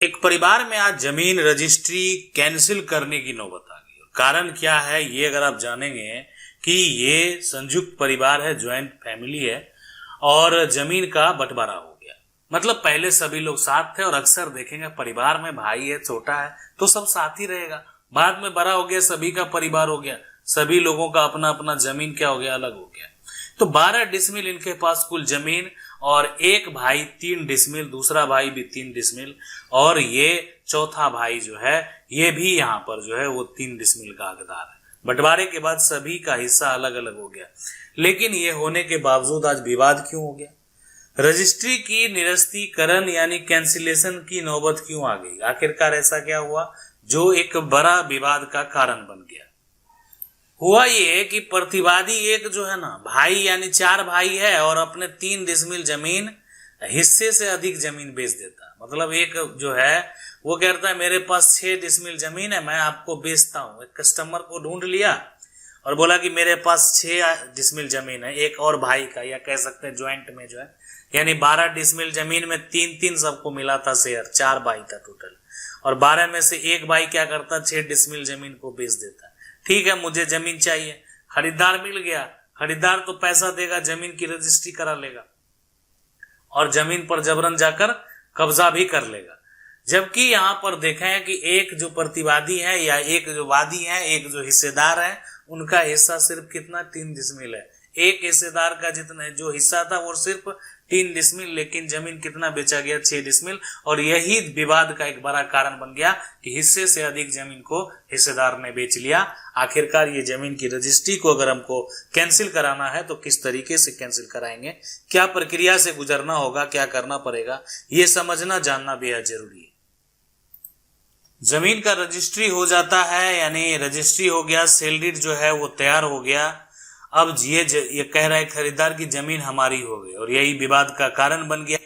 एक परिवार में आज जमीन रजिस्ट्री कैंसिल करने की नौबत आ गई। कारण क्या है ये अगर आप जानेंगे कि ये संयुक्त परिवार है, ज्वाइंट फैमिली है और जमीन का बंटवारा हो गया। मतलब पहले सभी लोग साथ थे और अक्सर देखेंगे परिवार में भाई है, छोटा है तो सब साथ ही रहेगा। बाद में बड़ा हो गया, सभी का परिवार हो गया, सभी लोगों का अपना अपना जमीन क्या हो गया, अलग हो गया। तो 12 डिसमिल इनके पास कुल जमीन और एक भाई 3 डिसमिल, दूसरा भाई भी 3 डिसमिल और ये चौथा भाई जो है ये भी यहाँ पर जो है वो 3 डिसमिल का हकदार है। बंटवारे के बाद सभी का हिस्सा अलग अलग हो गया। लेकिन ये होने के बावजूद आज विवाद क्यों हो गया? रजिस्ट्री की निरस्तीकरण यानी कैंसिलेशन की नौबत क्यों आ गई? आखिरकार ऐसा क्या हुआ जो एक बड़ा विवाद का कारण बन गया? हुआ ये कि प्रतिवादी एक जो है ना भाई यानी 4 भाई है और अपने 3 डिसमिल जमीन हिस्से से अधिक जमीन बेच देता। मतलब एक जो है वो कहता है मेरे पास 6 डिसमिल जमीन है, मैं आपको बेचता हूँ। एक कस्टमर को ढूंढ लिया और बोला कि मेरे पास 6 डिसमिल जमीन है, एक और भाई का, या कह सकते हैं ज्वाइंट में जो है यानी 12 डिसमिल जमीन में 3-3 सबको मिला था शेयर, 4 भाई था टोटल। और 12 में से एक भाई क्या करता, 6 डिसमिल जमीन को बेच देता। ठीक है, मुझे जमीन चाहिए, खरीदार मिल गया। खरीदार तो पैसा देगा, जमीन की रजिस्ट्री करा लेगा और जमीन पर जबरन जाकर कब्जा भी कर लेगा। जबकि यहां पर देखें कि एक जो प्रतिवादी है या एक जो वादी है, एक जो हिस्सेदार है, उनका हिस्सा सिर्फ कितना, 3 डिसमिल है। एक हिस्सेदार का जितना जो हिस्सा था वो सिर्फ 3 डिसमिल, लेकिन जमीन कितना बेचा गया, 6 डिसमिल। और यही विवाद का एक बड़ा कारण बन गया कि हिस्से से अधिक जमीन को हिस्सेदार ने बेच लिया। आखिरकार ये जमीन की रजिस्ट्री को अगर हमको कैंसिल कराना है तो किस तरीके से कैंसिल कराएंगे, क्या प्रक्रिया से गुजरना होगा, क्या करना पड़ेगा, ये समझना जानना बेहद जरूरी है। जमीन का रजिस्ट्री हो जाता है यानी रजिस्ट्री हो गया, सेल डीड जो है वो तैयार हो गया। अब ये कह रहा है खरीदार की जमीन हमारी हो गई और यही विवाद का कारण बन गया।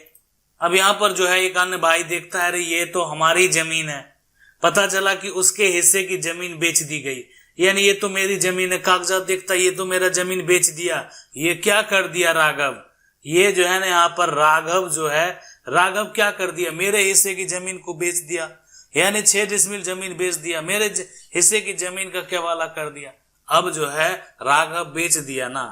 अब यहाँ पर जो है एक अन्य भाई देखता है अरे ये तो हमारी जमीन है, पता चला कि उसके हिस्से की जमीन बेच दी गई, यानी ये तो मेरी जमीन है। कागजात देखता है ये तो मेरा जमीन बेच दिया। ये क्या कर दिया राघव, ये जो है ना यहाँ पर राघव जो है, राघव क्या कर दिया, मेरे हिस्से की जमीन को बेच दिया, यानी 6 डिसमिल जमीन बेच दिया, मेरे हिस्से की जमीन का केवाला कर दिया। अब जो है राघव बेच दिया ना,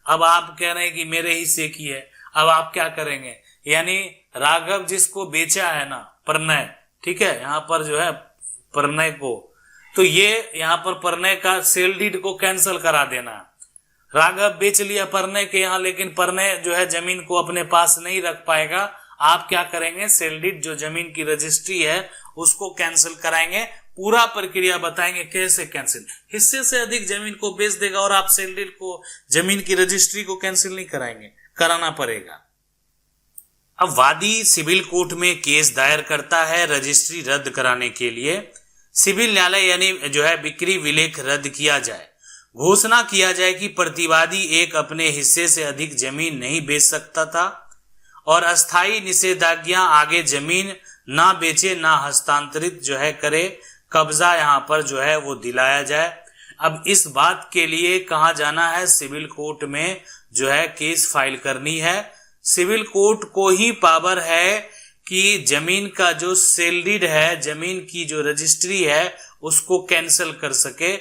अब आप कह रहे हैं कि मेरे हिस्से की है, अब आप क्या करेंगे? यानी राघव जिसको बेचा है ना, प्रणय, ठीक है, यहाँ पर जो है प्रणय को, तो ये यहाँ पर प्रणय का सेल डीड को कैंसिल करा देना। राघव बेच लिया प्रणय के यहाँ, लेकिन प्रणय जो है जमीन को अपने पास नहीं रख पाएगा। आप क्या करेंगे, सेल डीड जो जमीन की रजिस्ट्री है उसको कैंसिल कराएंगे। पूरा प्रक्रिया बताएंगे कैसे कैंसिल, हिस्से से अधिक जमीन को बेच देगा और आप सेल डीड को, जमीन की रजिस्ट्री को कैंसिल नहीं कराएंगे, कराना पड़ेगा। अब वादी सिविल कोर्ट में केस दायर करता है रजिस्ट्री रद्द कराने के लिए। सिविल न्यायालय यानी जो है बिक्री विलेख रद्द किया जाए, घोषणा किया जाए कि प्रतिवादी एक अपने हिस्से से अधिक जमीन नहीं बेच सकता था और अस्थायी निषेधाज्ञा आगे जमीन ना बेचे ना हस्तांतरित जो है करे, कब्जा यहाँ पर जो है वो दिलाया जाए। अब इस बात के लिए कहाँ जाना है, सिविल कोर्ट में जो है केस फाइल करनी है। सिविल कोर्ट को ही पावर है कि जमीन का जो सेल डीड है, जमीन की जो रजिस्ट्री है उसको कैंसिल कर सके।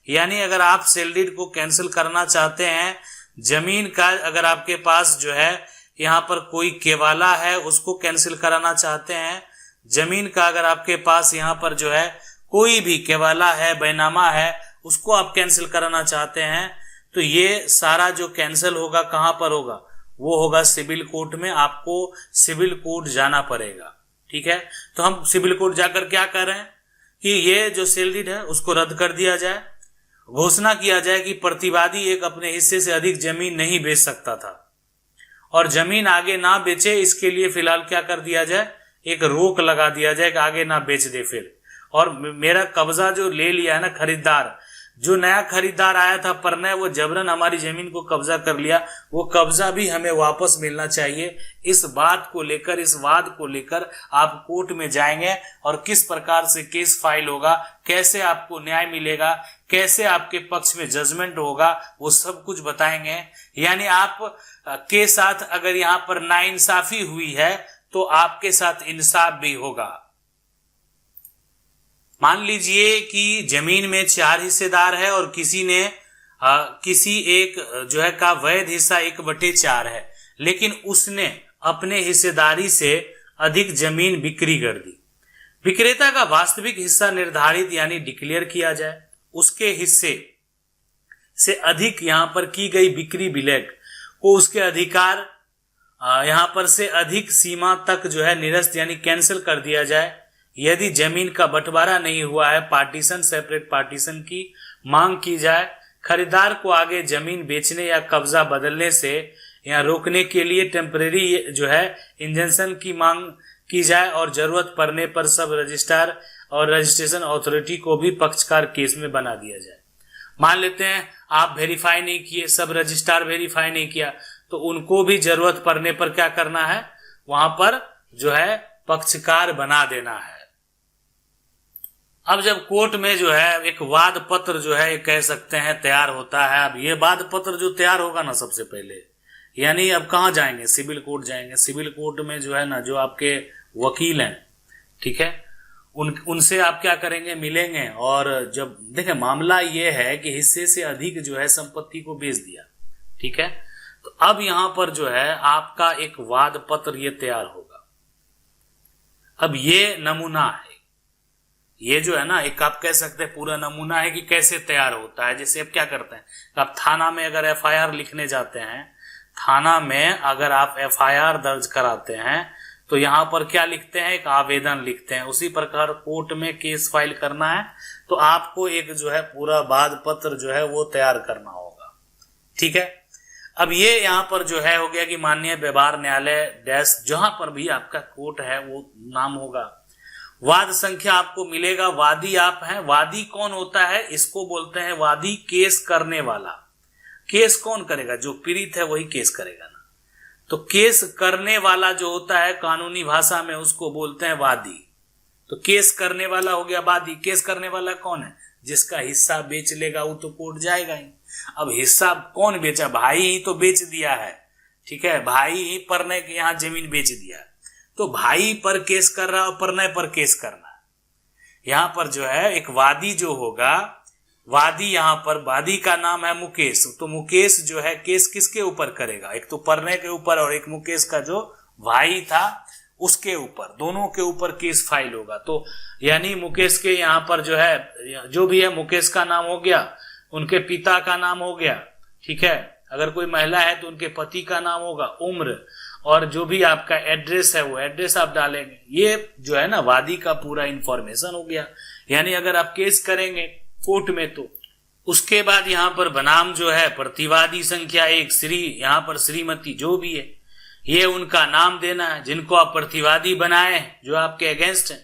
यानी अगर आप सेल डीड को कैंसिल करना चाहते हैं, जमीन का अगर आपके पास जो है यहाँ पर कोई केवाला है उसको कैंसिल कराना चाहते हैं, जमीन का अगर आपके पास यहाँ पर जो है कोई भी केवाला है, बैनामा है, उसको आप कैंसिल कराना चाहते हैं, तो ये सारा जो कैंसिल होगा कहाँ पर होगा, वो होगा सिविल कोर्ट में। आपको सिविल कोर्ट जाना पड़ेगा, ठीक है। तो हम सिविल कोर्ट जाकर क्या कर रहे हैं कि ये जो सेल डीड है उसको रद्द कर दिया जाए, घोषणा किया जाए कि प्रतिवादी एक अपने हिस्से से अधिक जमीन नहीं बेच सकता था और जमीन आगे ना बेचे, इसके लिए फिलहाल क्या कर दिया जाए, एक रोक लगा दिया जाए कि आगे ना बेच दे फिर। और मेरा कब्जा जो ले लिया है ना खरीदार, जो नया खरीदार आया था प्रणय, वो जबरन हमारी जमीन को कब्जा कर लिया, वो कब्जा भी हमें वापस मिलना चाहिए। इस बात को लेकर, इस वाद को लेकर आप कोर्ट में जाएंगे और किस प्रकार से केस फाइल होगा, कैसे आपको न्याय मिलेगा, कैसे आपके पक्ष में जजमेंट होगा, वो सब कुछ बताएंगे। यानी आप के साथ अगर यहाँ पर नाइंसाफी हुई है तो आपके साथ इंसाफ भी होगा। मान लीजिए कि जमीन में 4 हिस्सेदार है और किसी एक जो है का वैध हिस्सा 1/4 है, लेकिन उसने अपने हिस्सेदारी से अधिक जमीन बिक्री कर दी। विक्रेता का वास्तविक हिस्सा निर्धारित यानी डिक्लेयर किया जाए, उसके हिस्से से अधिक यहां पर की गई बिक्री विलेख को उसके अधिकार यहां पर से अधिक सीमा तक जो है निरस्त यानी कैंसिल कर दिया जाए। यदि जमीन का बंटवारा नहीं हुआ है, पार्टीशन सेपरेट पार्टीशन की मांग की जाए। खरीदार को आगे जमीन बेचने या कब्जा बदलने से या रोकने के लिए टेम्परेरी जो है इंजंक्शन की मांग की जाए और जरूरत पड़ने पर सब रजिस्ट्रार और रजिस्ट्रेशन अथॉरिटी को भी पक्षकार केस में बना दिया जाए। मान लेते हैं आप वेरीफाई नहीं किए, सब रजिस्ट्रार वेरीफाई नहीं किया, तो उनको भी जरूरत पड़ने पर क्या करना है, वहां पर जो है पक्षकार बना देना है। अब जब कोर्ट में जो है एक वाद पत्र जो है कह सकते हैं तैयार होता है। अब ये वाद पत्र जो तैयार होगा ना, सबसे पहले यानी अब कहाँ जाएंगे, सिविल कोर्ट जाएंगे। सिविल कोर्ट में जो है ना, जो आपके वकील हैं, ठीक है, उनसे आप क्या करेंगे, मिलेंगे। और जब देखें मामला ये है कि हिस्से से अधिक जो है संपत्ति को बेच दिया, ठीक है, तो अब यहां पर जो है आपका एक वाद पत्र ये तैयार होगा। अब ये नमूना है, ये जो है ना एक आप कह सकते हैं पूरा नमूना है कि कैसे तैयार होता है। जैसे अब क्या करते हैं, आप थाना में अगर FIR लिखने जाते हैं, थाना में अगर आप FIR दर्ज कराते हैं तो यहां पर क्या लिखते हैं, एक आवेदन लिखते हैं। उसी प्रकार कोर्ट में केस फाइल करना है तो आपको एक जो है पूरा वाद पत्र जो है वो तैयार करना होगा, ठीक है। अब ये यहां पर जो है हो गया कि माननीय व्यवहार न्यायालय डैश, जहां पर भी आपका कोर्ट है वो नाम होगा। वाद संख्या आपको मिलेगा, वादी आप हैं। वादी कौन होता है, इसको बोलते हैं वादी केस करने वाला। केस कौन करेगा, जो पीड़ित है वही केस करेगा ना। तो केस करने वाला जो होता है कानूनी भाषा में उसको बोलते हैं वादी। तो केस करने वाला हो गया वादी। केस करने वाला कौन है, जिसका हिस्सा बेच लेगा वो तो कोर्ट जाएगा ही। अब हिस्सा कौन बेचा, भाई ही तो बेच दिया है, ठीक है, भाई ही परने के यहाँ जमीन बेच दिया, तो भाई पर केस कर रहा और परने पर केस करना। यहां पर जो है एक वादी जो होगा, वादी यहां पर वादी का नाम है मुकेश। तो मुकेश जो है केस किसके ऊपर करेगा, एक तो परने के ऊपर और एक मुकेश का जो भाई था उसके ऊपर, दोनों के ऊपर केस फाइल होगा। तो यानी मुकेश के यहाँ पर जो है जो भी है, मुकेश का नाम हो गया, उनके पिता का नाम हो गया, ठीक है, अगर कोई महिला है तो उनके पति का नाम होगा, उम्र, और जो भी आपका एड्रेस है वो एड्रेस आप डालेंगे। ये जो है ना वादी का पूरा इंफॉर्मेशन हो गया। यानी अगर आप केस करेंगे कोर्ट में तो उसके बाद यहाँ पर बनाम जो है प्रतिवादी संख्या 1 श्री, यहाँ पर श्रीमती जो भी है ये उनका नाम देना है, जिनको आप प्रतिवादी बनाए हैं, जो आपके अगेंस्ट है,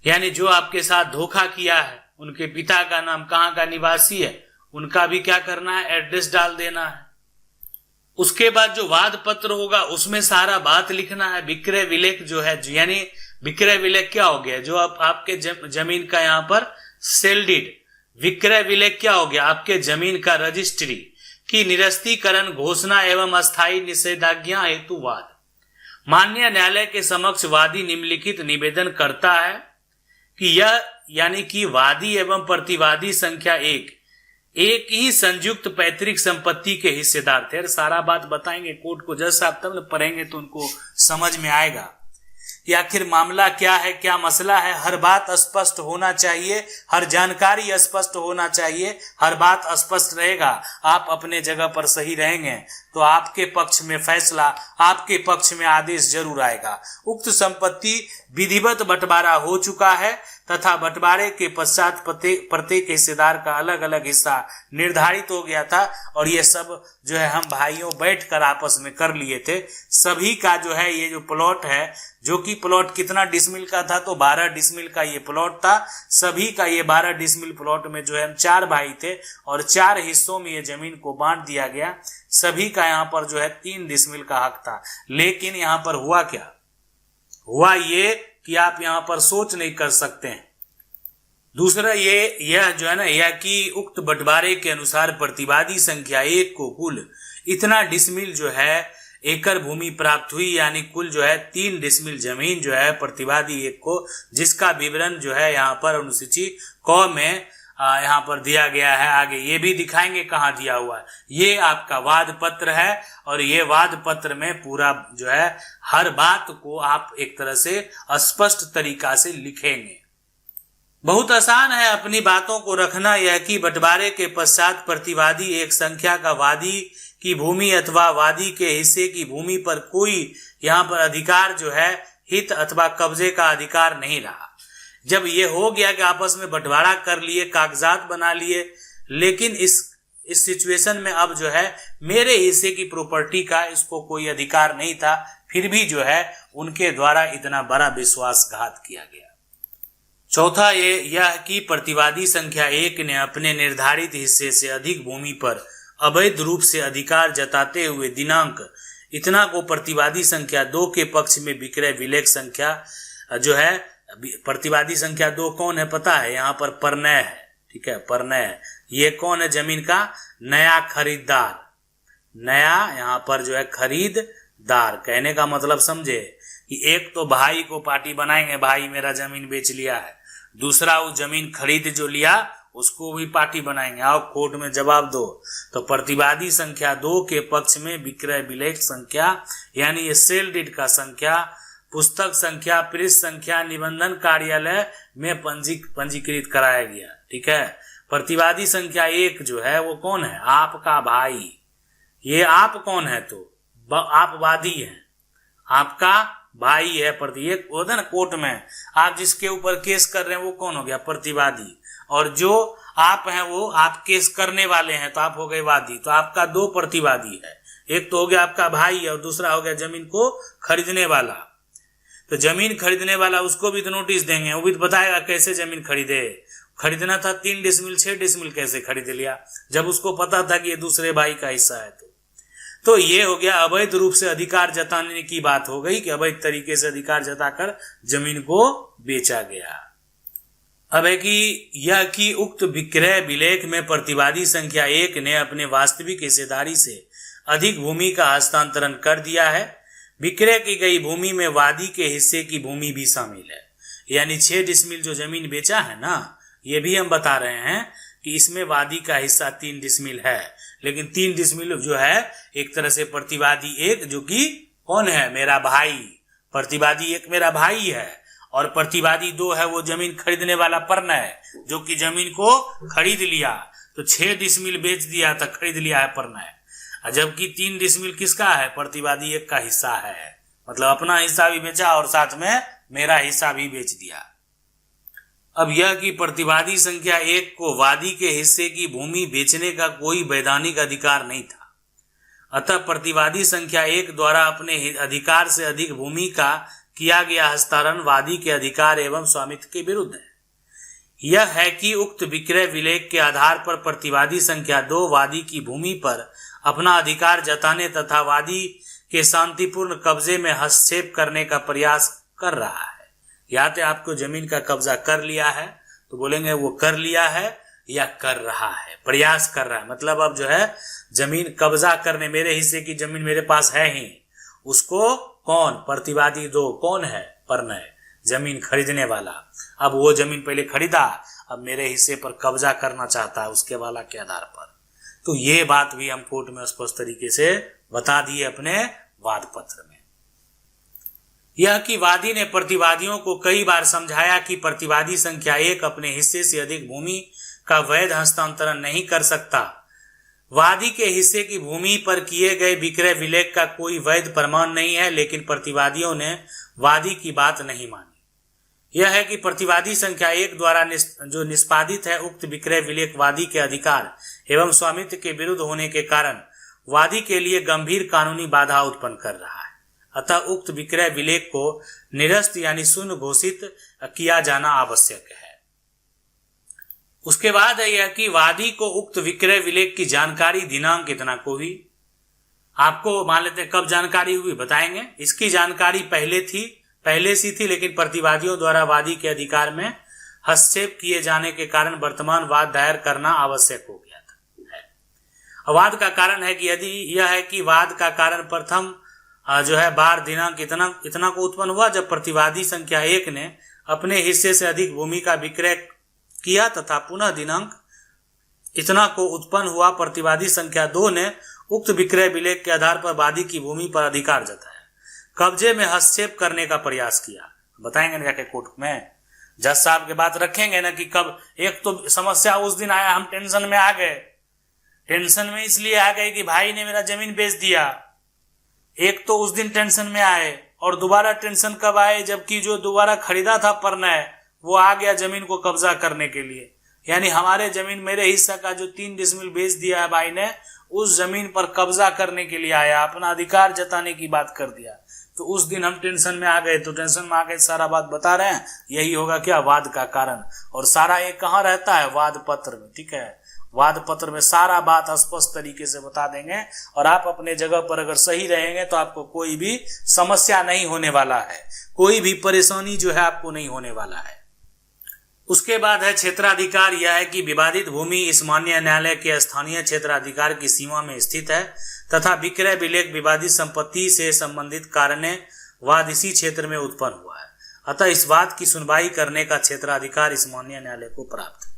यानी जो आपके साथ धोखा किया है, उनके पिता का नाम, कहाँ का निवासी है, उनका भी क्या करना है, एड्रेस डाल देना है। उसके बाद जो वाद पत्र होगा उसमें सारा बात लिखना है। विक्रय विलेख जो है, यानी विक्रय विलेख क्या हो गया, जो आपके जमीन का यहाँ पर सेल डीड। विक्रय विलेख क्या हो गया, आपके जमीन का रजिस्ट्री की निरस्तीकरण घोषणा एवं अस्थायी निषेधाज्ञा हेतु वाद। माननीय न्यायालय के समक्ष वादी निम्नलिखित निवेदन करता है कि यह यानी कि वादी एवं प्रतिवादी संख्या 1 एक ही संयुक्त पैतृक संपत्ति के हिस्सेदार थे। सारा बात बताएंगे कोर्ट को, जज साहब तब पढ़ेंगे तो उनको समझ में आएगा कि आखिर मामला क्या है, क्या मसला है। हर बात स्पष्ट होना चाहिए, हर जानकारी स्पष्ट होना चाहिए, हर बात स्पष्ट रहेगा, आप अपने जगह पर सही रहेंगे तो आपके पक्ष में फैसला, आपके पक्ष में आदेश जरूर आएगा। उक्त संपत्ति विधिवत बंटवारा हो चुका है तथा बंटवारे के पश्चात प्रत्येक हिस्सेदार का अलग अलग हिस्सा निर्धारित हो गया था और ये सब जो है हम भाइयों बैठकर आपस में कर लिए थे। सभी का जो है ये जो प्लॉट है, जो कि प्लॉट कितना डिसमिल का था, तो 12 डिसमिल का ये प्लॉट था। सभी का ये 12 डिसमिल प्लॉट में जो है हम 4 भाई थे और 4 हिस्सों में ये जमीन को बांट दिया गया। सभी का यहाँ पर जो है 3 डिसमिल का हक था। लेकिन यहाँ पर हुआ क्या, हुआ ये कि आप यहाँ पर सोच नहीं कर सकते हैं। दूसरा यह जो है ना, यह कि उक्त बंटवारे के अनुसार प्रतिवादी संख्या 1 को कुल इतना डिसमिल जो है एकड़ भूमि प्राप्त हुई, यानी कुल जो है 3 डिसमिल जमीन जो है प्रतिवादी एक को, जिसका विवरण जो है यहाँ पर अनुसूची क में यहाँ पर दिया गया है। आगे ये भी दिखाएंगे कहाँ दिया हुआ है। ये आपका वाद पत्र है और ये वाद पत्र में पूरा जो है हर बात को आप एक तरह से स्पष्ट तरीका से लिखेंगे। बहुत आसान है अपनी बातों को रखना। यह कि बंटवारे के पश्चात प्रतिवादी एक संख्या का वादी की भूमि अथवा वादी के हिस्से की भूमि पर कोई यहाँ पर अधिकार जो है हित अथवा कब्जे का अधिकार नहीं रहा। जब ये हो गया कि आपस में बंटवारा कर लिए, कागजात बना लिए, लेकिन इस सिचुएशन में अब जो है मेरे हिस्से की प्रॉपर्टी का इसको कोई अधिकार नहीं था, फिर भी जो है उनके द्वारा इतना बड़ा विश्वासघात किया गया। चौथा यह कि प्रतिवादी संख्या 1 ने अपने निर्धारित हिस्से से अधिक भूमि पर अवैध रूप से अधिकार जताते हुए दिनांक इतना को प्रतिवादी संख्या 2 के पक्ष में विक्रय विलेख संख्या जो है, प्रतिवादी संख्या 2 कौन है पता है? यहाँ पर परनय है, ठीक है, परनय। ये कौन है? जमीन का नया खरीदार, नया यहाँ पर जो है खरीददार। कहने का मतलब समझे कि एक तो भाई को पार्टी बनाएंगे, भाई मेरा जमीन बेच लिया है, दूसरा वो जमीन खरीद जो लिया उसको भी पार्टी बनाएंगे, आओ कोर्ट में जवाब दो। तो प्रतिवादी संख्या 2 के पक्ष में विक्रय विलेख संख्या यानी ये सेल डीड का संख्या, पुस्तक संख्या, पृष्ठ संख्या निबंधन कार्यालय में पंजीकृत कराया गया, ठीक है। प्रतिवादी संख्या 1 जो है वो कौन है? आपका भाई। ये आप कौन है? तो आप वादी हैं, आपका भाई है। एक होता है ना कोर्ट में, आप जिसके ऊपर केस कर रहे हैं वो कौन हो गया? प्रतिवादी। और जो आप हैं वो आप केस करने वाले हैं तो आप हो गए वादी। तो आपका 2 प्रतिवादी है, एक तो हो गया आपका भाई और दूसरा हो गया जमीन को खरीदने वाला। तो जमीन खरीदने वाला उसको भी तो नोटिस देंगे, वो भी तो बताएगा कैसे जमीन खरीदे। खरीदना था 3 डिसमिल 6 डिसमिल कैसे खरीद लिया, जब उसको पता था कि ये दूसरे भाई का हिस्सा है। तो ये हो गया अवैध रूप से अधिकार जताने की बात हो गई कि अवैध तरीके से अधिकार जताकर जमीन को बेचा गया। अब है कि यह कि उक्त विक्रय विलेख में प्रतिवादी संख्या 1 ने अपने वास्तविक हिस्सेदारी से अधिक भूमि का हस्तांतरण कर दिया है। विक्रय की गई भूमि में वादी के हिस्से की भूमि भी शामिल है, यानी 6 डिसमिल जो जमीन बेचा है ना, ये भी हम बता रहे हैं कि इसमें वादी का हिस्सा 3 डिसमिल है, लेकिन 3 डिसमिल जो है एक तरह से प्रतिवादी 1 जो कि कौन है? मेरा भाई। प्रतिवादी 1 मेरा भाई है और प्रतिवादी 2 है वो जमीन खरीदने वाला परनय जो कि जमीन को खरीद लिया। तो 6 डिसमिल बेच दिया था, खरीद लिया है परनय, जबकि 3 डिसमिल किसका है? प्रतिवादी 1 का हिस्सा है। मतलब अपना हिस्सा भी बेचा और साथ में मेरा हिस्सा भी बेच दिया। अब यह कि प्रतिवादी संख्या 1 को वादी के हिस्से की भूमि बेचने का कोई वैधानिक अधिकार नहीं था, अतः प्रतिवादी संख्या 1 द्वारा अपने अधिकार से अधिक भूमि का किया गया हस्तांतरण वादी के अधिकार एवं स्वामित्व के विरुद्ध है। यह है कि उक्त विक्रय विलेख के आधार पर प्रतिवादी संख्या 2 वादी की भूमि पर अपना अधिकार जताने तथा वादी के शांतिपूर्ण कब्जे में हस्तक्षेप करने का प्रयास कर रहा है। या तो आपको जमीन का कब्जा कर लिया है तो बोलेंगे वो कर लिया है या कर रहा है, प्रयास कर रहा है। मतलब अब जो है जमीन कब्जा करने, मेरे हिस्से की जमीन मेरे पास है ही, उसको कौन? प्रतिवादी 2 कौन है? परनय, जमीन खरीदने वाला। अब वो जमीन पहले खरीदा, अब मेरे हिस्से पर कब्जा करना चाहता है उसके वाला के आधार पर। तो ये बात भी हम कोर्ट में स्पष्ट तरीके से बता दिए अपने वाद पत्र में। यह कि वादी ने प्रतिवादियों को कई बार समझाया कि प्रतिवादी संख्या 1 अपने हिस्से से अधिक भूमि का वैध हस्तांतरण नहीं कर सकता। वादी के हिस्से की भूमि पर किए गए विक्रय विलेख का कोई वैध प्रमाण नहीं है, लेकिन प्रतिवादियों ने वादी की बात नहीं मानी। यह है कि प्रतिवादी संख्या 1 द्वारा जो निष्पादित है उक्त विक्रय विलेख वादी के अधिकार एवं स्वामित्व के विरुद्ध होने के कारण वादी के लिए गंभीर कानूनी बाधा उत्पन्न कर रहा है। अतः उक्त विक्रय विलेख को निरस्त यानी शून्य घोषित किया जाना आवश्यक है। उसके बाद है यह कि वादी को उक्त विक्रय विलेख की जानकारी दिनांक इतना को हुई। आपको मान लेते हैं कब जानकारी हुई बताएंगे। इसकी जानकारी पहले सी थी, लेकिन प्रतिवादियों द्वारा वादी के अधिकार में हस्तक्षेप किए जाने के कारण वर्तमान वाद दायर करना आवश्यक हो गया था। वाद का कारण है कि यदि यह है कि वाद का कारण प्रथम जो है बार दिनांक इतना को उत्पन्न हुआ जब प्रतिवादी संख्या 1 ने अपने हिस्से से अधिक भूमि का विक्रय किया तथा पुनः दिनांक इतना को उत्पन्न हुआ प्रतिवादी संख्या 2 ने उक्त विक्रय विलेख के आधार पर वादी की भूमि पर अधिकार जताया, कब्जे में हस्तक्षेप करने का प्रयास किया। बताएंगे ना जाके कोर्ट में, जज साहब के बात रखेंगे ना कि कब। एक तो समस्या उस दिन आया, हम टेंशन में आ गए। टेंशन में इसलिए आ गए कि भाई ने मेरा जमीन बेच दिया। एक तो उस दिन टेंशन में आए, और दोबारा टेंशन कब आए, जबकि जो दोबारा खरीदा था परनय वो आ गया जमीन को कब्जा करने के लिए। यानी हमारे जमीन, मेरे हिस्सा का जो 3 डिसमिल बेच दिया है भाई ने, उस जमीन पर कब्जा करने के लिए आया, अपना अधिकार जताने की बात कर दिया। तो उस दिन हम टेंशन में आ गए। तो टेंशन में आ गए, सारा बात बता रहे हैं, यही होगा क्या, वाद का कारण। और सारा ये कहाँ रहता है, वाद पत्र में। ठीक है, वाद पत्र में सारा बात स्पष्ट तरीके से बता देंगे, और आप अपने जगह पर अगर सही रहेंगे तो आपको कोई भी समस्या नहीं होने वाला है, कोई भी परेशानी जो है आपको नहीं होने वाला है। उसके बाद है क्षेत्राधिकार। यह है कि विवादित भूमि इस मान्य न्यायालय के स्थानीय क्षेत्राधिकार की सीमा में स्थित है तथा विक्रय विलेख विवादित संपत्ति से संबंधित कारण वाद इसी क्षेत्र में उत्पन्न हुआ है। अतः इस वाद की सुनवाई करने का क्षेत्राधिकार इस मान्य न्यायालय को प्राप्त है।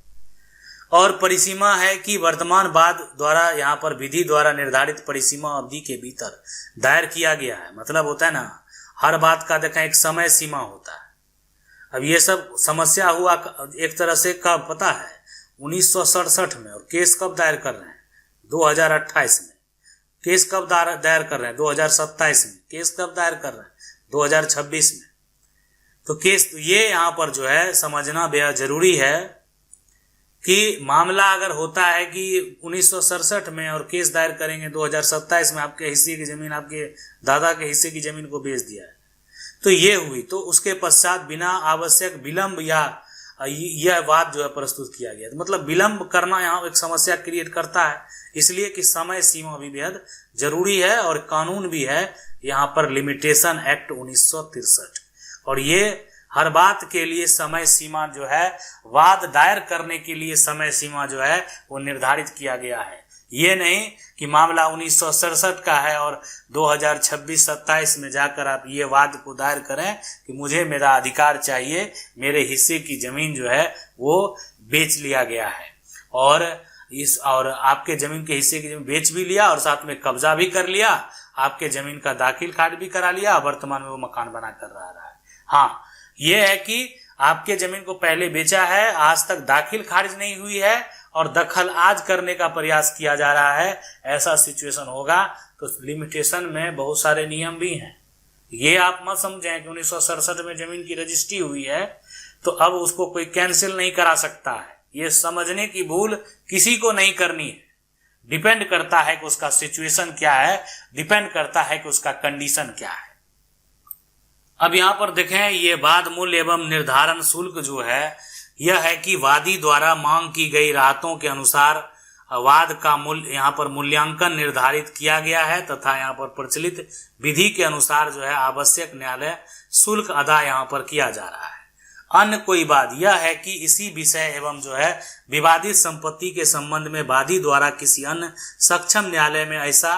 और परिसीमा है कि वर्तमान वाद द्वारा यहाँ पर विधि द्वारा निर्धारित परिसीमा अवधि के भीतर दायर किया गया है। मतलब होता है ना, हर बात का देखा एक समय सीमा होता है। अब ये सब समस्या हुआ एक तरह से कब पता है, 1967 में। और केस कब दायर कर रहे हैं, 2028 में। केस कब दायर कर रहे हैं, 2027 में। केस कब दायर कर रहे हैं, 2026 में। तो केस ये यहाँ पर जो है समझना बेहद जरूरी है कि मामला अगर होता है कि 1967 में और केस दायर करेंगे 2027 में, आपके हिस्से की जमीन, आपके दादा के हिस्से की जमीन को बेच दिया है, तो ये हुई। तो उसके पश्चात बिना आवश्यक विलंब या यह वाद जो है प्रस्तुत किया गया। तो मतलब विलंब करना यहाँ एक समस्या क्रिएट करता है, इसलिए कि समय सीमा भी बेहद जरूरी है। और कानून भी है यहाँ पर, लिमिटेशन एक्ट 1963। और ये हर बात के लिए समय सीमा जो है, वाद दायर करने के लिए समय सीमा जो है वो निर्धारित किया गया है। ये नहीं कि मामला 1967 का है और 2026-27 में जाकर आप ये वाद को दायर करें कि मुझे मेरा अधिकार चाहिए, मेरे हिस्से की जमीन जो है वो बेच लिया गया है, और आपके जमीन के हिस्से की जमीन बेच भी लिया और साथ में कब्जा भी कर लिया, आपके जमीन का दाखिल खारिज भी करा लिया, वर्तमान में वो मकान बना कर रहा है। हाँ, ये है कि आपके जमीन को पहले बेचा है, आज तक दाखिल खारिज नहीं हुई है और दखल आज करने का प्रयास किया जा रहा है, ऐसा सिचुएशन होगा। तो लिमिटेशन में बहुत सारे नियम भी हैं। ये आप मत समझें कि 1967 में जमीन की रजिस्ट्री हुई है तो अब उसको कोई कैंसिल नहीं करा सकता है। ये समझने की भूल किसी को नहीं करनी है। डिपेंड करता है कि उसका सिचुएशन क्या है, डिपेंड करता है कि उसका कंडीशन क्या है। अब यहाँ पर देखें, ये वाद मूल्य एवं निर्धारण शुल्क जो है, यह है कि वादी द्वारा मांग की गई राहतों के अनुसार वाद का मूल्य यहाँ पर मूल्यांकन निर्धारित किया गया है तथा यहाँ पर प्रचलित विधि के अनुसार जो है आवश्यक न्यायालय शुल्क अदा यहाँ पर किया जा रहा है। अन्य कोई बात यह है कि इसी विषय एवं जो है विवादित संपत्ति के संबंध में वादी द्वारा किसी अन्य सक्षम न्यायालय में ऐसा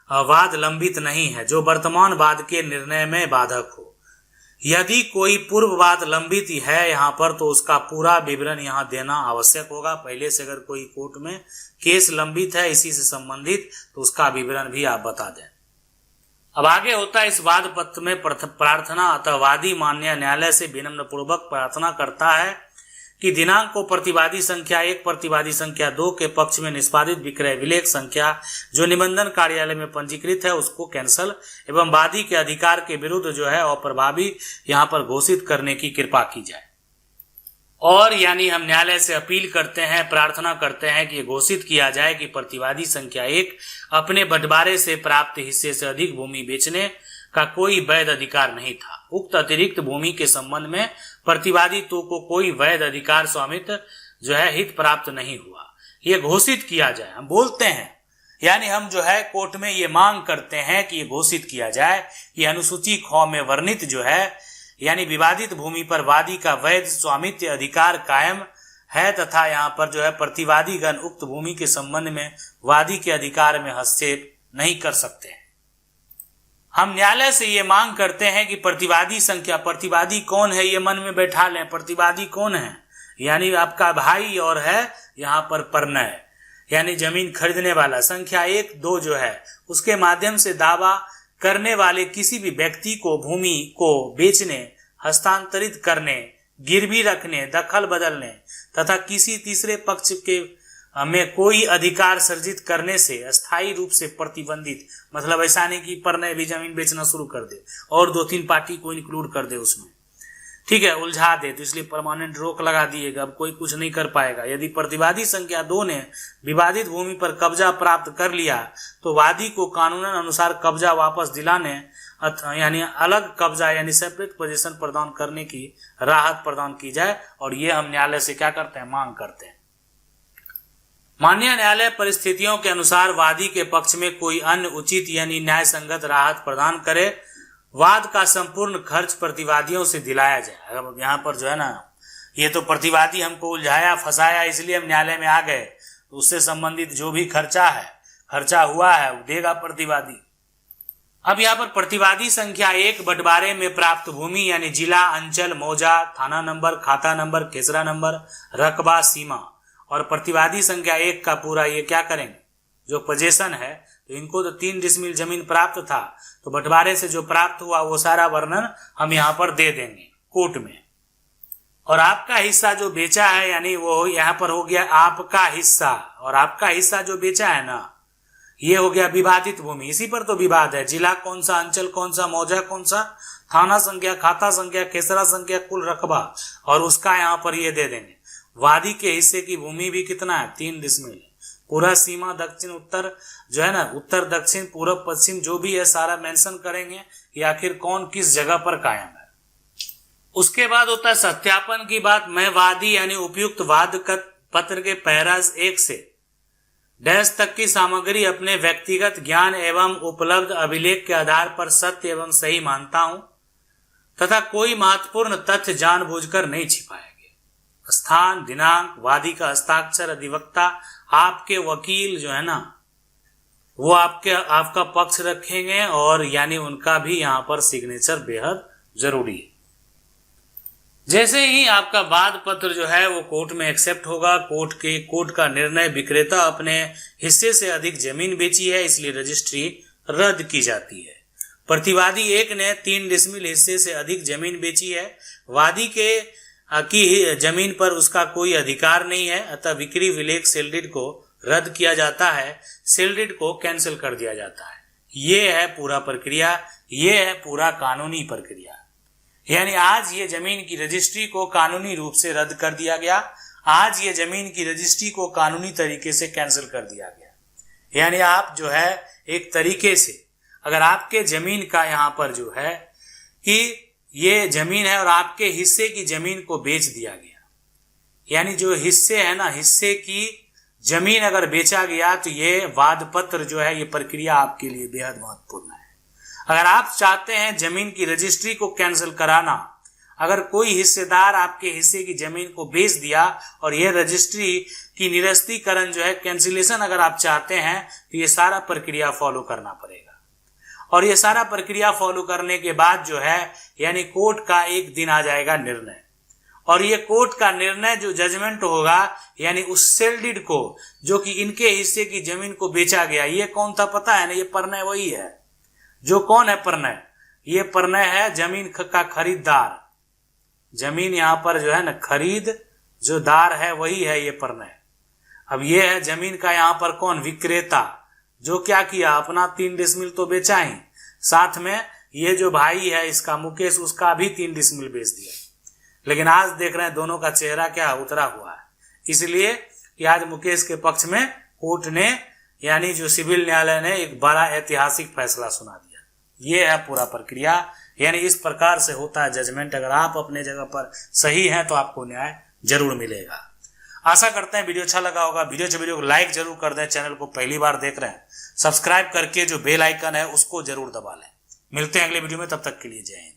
वाद लंबित नहीं है जो वर्तमान वाद के निर्णय में बाधक हो। यदि कोई पूर्व वाद लंबित है यहाँ पर तो उसका पूरा विवरण यहाँ देना आवश्यक होगा। पहले से अगर कोई कोर्ट में केस लंबित है इसी से संबंधित तो उसका विवरण भी आप बता दें। अब आगे होता है इस वाद पत्र में प्रार्थना, अतः वादी मान्य न्यायालय से विनम्र पूर्वक प्रार्थना करता है कि दिनांक को प्रतिवादी संख्या 1 प्रतिवादी संख्या 2 के पक्ष में निष्पादित विक्रय विलेख संख्या जो निबंधन कार्यालय में पंजीकृत है उसको कैंसल एवं वादी के अधिकार के विरुद्ध जो है अप्रभावी यहाँ पर घोषित करने की कृपा की जाए। और यानी हम न्यायालय से अपील करते हैं, प्रार्थना करते हैं कि घोषित किया जाए कि प्रतिवादी संख्या 1 अपने बंटवारे से प्राप्त हिस्से से अधिक भूमि बेचने का कोई वैध अधिकार नहीं था। उक्त अतिरिक्त भूमि के संबंध में प्रतिवादी को कोई वैध अधिकार स्वामित्व जो है हित प्राप्त नहीं हुआ, ये घोषित किया जाए। हम बोलते हैं यानी हम जो है कोर्ट में ये मांग करते हैं कि ये घोषित किया जाए कि अनुसूची ख में वर्णित जो है यानी विवादित भूमि पर वादी का वैध स्वामित्व अधिकार कायम है तथा यहाँ पर जो है प्रतिवादी गण उक्त भूमि के संबंध में वादी के अधिकार में हस्तक्षेप नहीं कर सकते हैं। हम न्यायालय से ये मांग करते हैं कि प्रतिवादी संख्या, प्रतिवादी कौन है ये मन में बैठा लें। प्रतिवादी कौन है? यानी आपका भाई और है यहाँ पर परनय, यानी जमीन खरीदने वाला। संख्या 1, 2 जो है उसके माध्यम से दावा करने वाले किसी भी व्यक्ति को भूमि को बेचने, हस्तांतरित करने, गिरवी रखने, दखल बदलने तथा किसी तीसरे पक्ष के में कोई अधिकार सर्जित करने से अस्थायी रूप से प्रतिबंधित। मतलब ऐसा नहीं कि परनय भी जमीन बेचना शुरू कर दे और 2-3 पार्टी को इंक्लूड कर दे उसमें, ठीक है, उलझा दे, तो इसलिए परमानेंट रोक लगा दिएगा। अब कोई कुछ नहीं कर पाएगा। यदि प्रतिवादी संख्या 2 ने विवादित भूमि पर कब्जा प्राप्त कर लिया तो वादी को कानूनन अनुसार कब्जा वापस दिलाने यानी अलग कब्जा यानी सेपरेट पोजीशन प्रदान करने की राहत प्रदान की जाए। और ये हम न्यायालय से क्या करते हैं? मांग करते हैं। माननीय न्यायालय परिस्थितियों के अनुसार वादी के पक्ष में कोई अन्य उचित यानी न्याय संगत राहत प्रदान करे। वाद का संपूर्ण खर्च प्रतिवादियों से दिलाया जाए। अब यहाँ पर जो है ना, ये तो प्रतिवादी हमको उलझाया फंसाया इसलिए हम न्यायालय में आ गए, तो उससे संबंधित जो भी खर्चा हुआ है वो देगा प्रतिवादी। अब यहाँ पर प्रतिवादी संख्या 1 बंटवारे में प्राप्त भूमि यानी जिला, अंचल, मौजा, थाना नंबर, खाता नंबर, खेसरा नंबर, रकबा, सीमा और प्रतिवादी संख्या 1 का पूरा ये क्या करेंगे? जो पोजीशन है, तो इनको तो 3 डिसमिल जमीन प्राप्त था, तो बंटवारे से जो प्राप्त हुआ वो सारा वर्णन हम यहाँ पर दे देंगे कोर्ट में। और आपका हिस्सा जो बेचा है यानी वो यहाँ पर हो गया आपका हिस्सा, और आपका हिस्सा जो बेचा है ना ये हो गया विवादित भूमि। इसी पर तो विवाद है, जिला कौन सा, अंचल कौन सा, मौजा कौन सा, थाना संख्या, खाता संख्या, खेसरा संख्या, कुल रकबा, और उसका यहाँ पर ये दे देंगे। वादी के हिस्से की भूमि भी कितना है? 3 डिसमिल। पूरा सीमा दक्षिण उत्तर जो है ना, उत्तर दक्षिण पूर्व पश्चिम जो भी है सारा मेंशन करेंगे कि आखिर कौन किस जगह पर कायम है। उसके बाद होता है सत्यापन की बात। मैं वादी यानी उपयुक्त वाद पत्र के पैरा 1 से डैश तक की सामग्री अपने व्यक्तिगत ज्ञान एवं उपलब्ध अभिलेख के आधार पर सत्य एवं सही मानता हूं तथा कोई महत्वपूर्ण तथ्य जानबूझकर नहीं छिपाएंगे। स्थान, दिनांक, वादी का हस्ताक्षर, अधिवक्ता, आपके वकील जो है ना वो आपका पक्ष रखेंगे और यानी उनका भी यहाँ पर सिग्नेचर बेहद जरूरी है। जैसे ही आपका वाद पत्र जो है वो कोर्ट में एक्सेप्ट होगा, कोर्ट का निर्णय विक्रेता अपने हिस्से से अधिक जमीन बेची है इसलिए रजिस्ट्री रद्द की जाती है। प्रतिवादी 1 ने 3 डिसमिल हिस्से से अधिक जमीन बेची है, वादी की जमीन पर उसका कोई अधिकार नहीं है, अतः बिक्री विलेख सेल को रद्द किया जाता है, सेल को कैंसिल कर दिया जाता है। ये है पूरा प्रक्रिया, ये है पूरा कानूनी प्रक्रिया। यानी आज ये जमीन की रजिस्ट्री को कानूनी रूप से रद्द कर दिया गया, आज ये जमीन की रजिस्ट्री को कानूनी तरीके से कैंसिल कर दिया गया। यानी आप जो है एक तरीके से अगर आपके जमीन का यहाँ पर जो है कि ये जमीन है और आपके हिस्से की जमीन को बेच दिया गया, यानी जो हिस्से है ना, हिस्से की जमीन अगर बेचा गया तो ये वाद पत्र जो है ये प्रक्रिया आपके लिए बेहद महत्वपूर्ण है। अगर आप चाहते हैं जमीन की रजिस्ट्री को कैंसिल कराना, अगर कोई हिस्सेदार आपके हिस्से की जमीन को बेच दिया और यह रजिस्ट्री की निरस्तीकरण जो है कैंसिलेशन अगर आप चाहते हैं तो ये सारा प्रक्रिया फॉलो करना पड़ेगा। और ये सारा प्रक्रिया फॉलो करने के बाद जो है यानी कोर्ट का एक दिन आ जाएगा निर्णय, और ये कोर्ट का निर्णय जो जजमेंट होगा यानी उस सेल डीड को जो कि इनके हिस्से की जमीन को बेचा गया, ये कौन था पता है ना? ये परनय वही है। जो कौन है परनय? ये परनय है जमीन का खरीददार। जमीन यहाँ पर जो है ना खरीद जो दार है वही है ये परनय। अब ये है जमीन का यहाँ पर कौन? विक्रेता, जो क्या किया अपना 3 डिसमिल तो बेचा ही, साथ में ये जो भाई है इसका मुकेश उसका भी 3 डिसमिल बेच दिया। लेकिन आज देख रहे हैं दोनों का चेहरा क्या उतरा हुआ है, इसलिए कि आज मुकेश के पक्ष में कोर्ट ने यानी जो सिविल न्यायालय ने एक बड़ा ऐतिहासिक फैसला सुना दिया। ये है पूरा प्रक्रिया, यानी इस प्रकार से होता है जजमेंट। अगर आप अपने जगह पर सही हैं तो आपको न्याय जरूर मिलेगा। आशा करते हैं वीडियो अच्छा लगा होगा। वीडियो को लाइक जरूर कर दें। चैनल को पहली बार देख रहे हैं सब्सक्राइब करके जो बेल आइकन है उसको जरूर दबा लें। मिलते हैं अगले वीडियो में, तब तक के लिए जय हिंद।